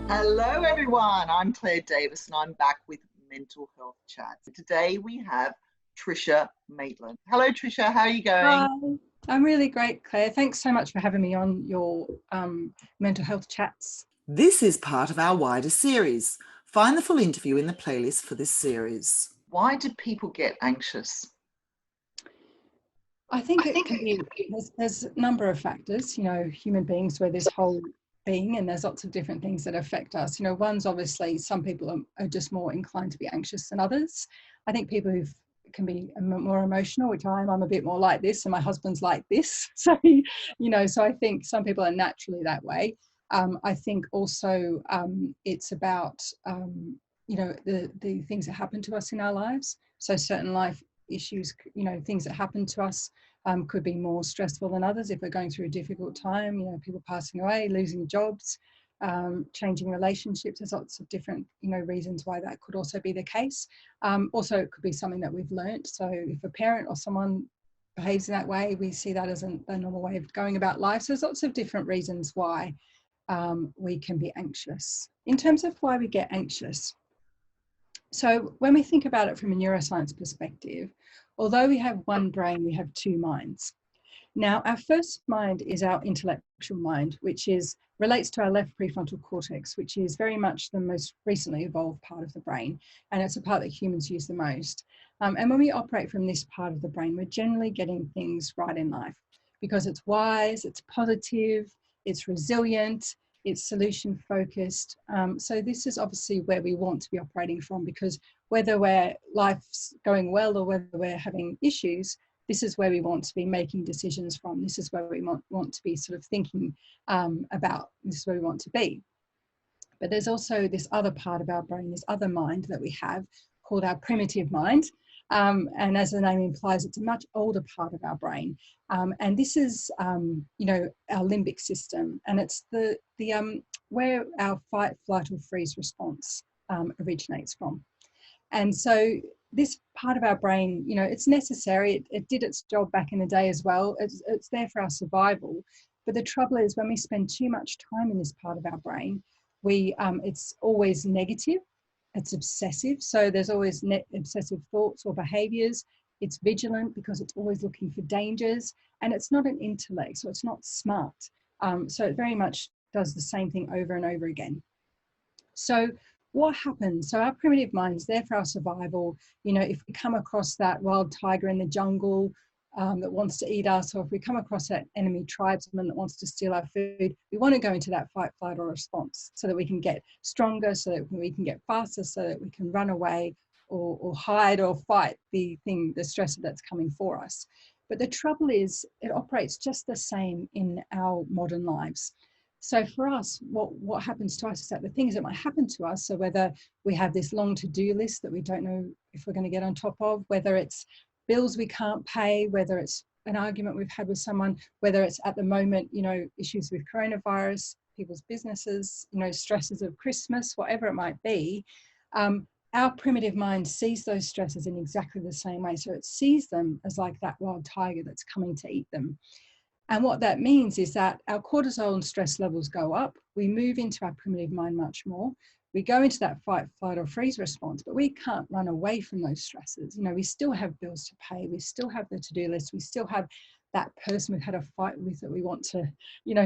Hello everyone, I'm Claire Davis and I'm back with Mental Health Chats. Today we have Tricia Maitland. Hello Tricia, how are you going? Hi, I'm really great, Claire. Thanks so much for having me on your Mental Health Chats. This is part of our wider series. Find the full interview in the playlist for this series. Why do people get anxious? I think it can be, there's a number of factors, human beings, we're this whole being, and there's lots of different things that affect us. One's obviously some people are just more inclined to be anxious than others. I think people who can be more emotional, which I'm a bit more like this, and my husband's like this. So, so I think some people are naturally that way. I think also it's about, the things that happen to us in our lives. So certain life issues, things that happen to us could be more stressful than others if we're going through a difficult time, people passing away, losing jobs, changing relationships. There's lots of different, reasons why that could also be the case. Also, it could be something that we've learnt. So if a parent or someone behaves in that way, we see that as a normal way of going about life. So there's lots of different reasons why we can be anxious. In terms of why we get anxious, so when we think about it from a neuroscience perspective, although we have one brain, we have two minds. Now, our first mind is our intellectual mind, which relates to our left prefrontal cortex, which is very much the most recently evolved part of the brain. And it's a part that humans use the most. And when we operate from this part of the brain, we're generally getting things right in life because it's wise, it's positive, it's resilient, it's solution focused. So this is obviously where we want to be operating from, because whether life's going well or whether we're having issues, this is where we want to be making decisions from. This is where we want to be sort of thinking about. This is where we want to be. But there's also this other part of our brain, this other mind that we have called our primitive mind. And as the name implies, it's a much older part of our brain. And this is, our limbic system. And it's where our fight, flight or freeze response originates from. And so this part of our brain, it's necessary. It did its job back in the day as well. It's there for our survival. But the trouble is when we spend too much time in this part of our brain, it's always negative. It's obsessive. So there's always obsessive thoughts or behaviors. It's vigilant because it's always looking for dangers. And it's not an intellect, so it's not smart. So it very much does the same thing over and over again. So what happens? So our primitive mind's there for our survival. If we come across that wild tiger in the jungle that wants to eat us, or if we come across that enemy tribesman that wants to steal our food, we want to go into that fight, flight or response so that we can get stronger, so that we can get faster, so that we can run away or hide or fight the stressor that's coming for us. But the trouble is it operates just the same in our modern lives. So for us, what happens to us is that the things that might happen to us, so whether we have this long to-do list that we don't know if we're going to get on top of, whether it's bills we can't pay, whether it's an argument we've had with someone, whether it's at the moment, issues with coronavirus, people's businesses, stresses of Christmas, whatever it might be, our primitive mind sees those stresses in exactly the same way. So it sees them as like that wild tiger that's coming to eat them. And what that means is that our cortisol and stress levels go up. We move into our primitive mind much more. We go into that fight, flight or freeze response, but we can't run away from those stresses. We still have bills to pay. We still have the to-do list. We still have that person we've had a fight with that we want to,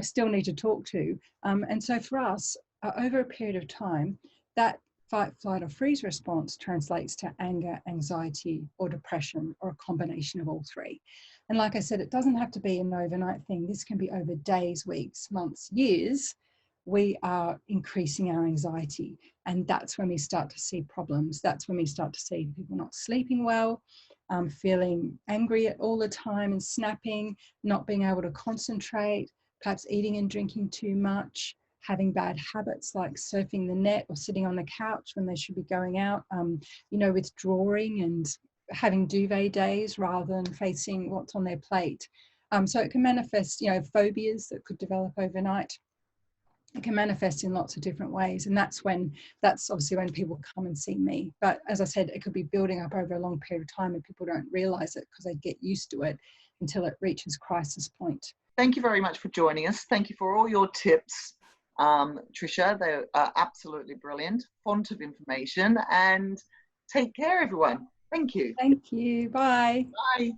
still need to talk to. And so for us, over a period of time, that fight, flight or freeze response translates to anger, anxiety or depression, or a combination of all three. And like I said, it doesn't have to be an overnight thing. This can be over days, weeks, months, years. We are increasing our anxiety. And that's when we start to see problems. That's when we start to see people not sleeping well, feeling angry all the time and snapping, not being able to concentrate, perhaps eating and drinking too much, having bad habits like surfing the net or sitting on the couch when they should be going out, withdrawing and having duvet days rather than facing what's on their plate. So it can manifest, phobias that could develop overnight. It can manifest in lots of different ways. And that's obviously when people come and see me. But as I said, it could be building up over a long period of time and people don't realize it because they get used to it until it reaches crisis point. Thank you very much for joining us. Thank you for all your tips. Tricia. They are absolutely brilliant, font of information, and take care, everyone. Thank you. Thank you. Bye. Bye.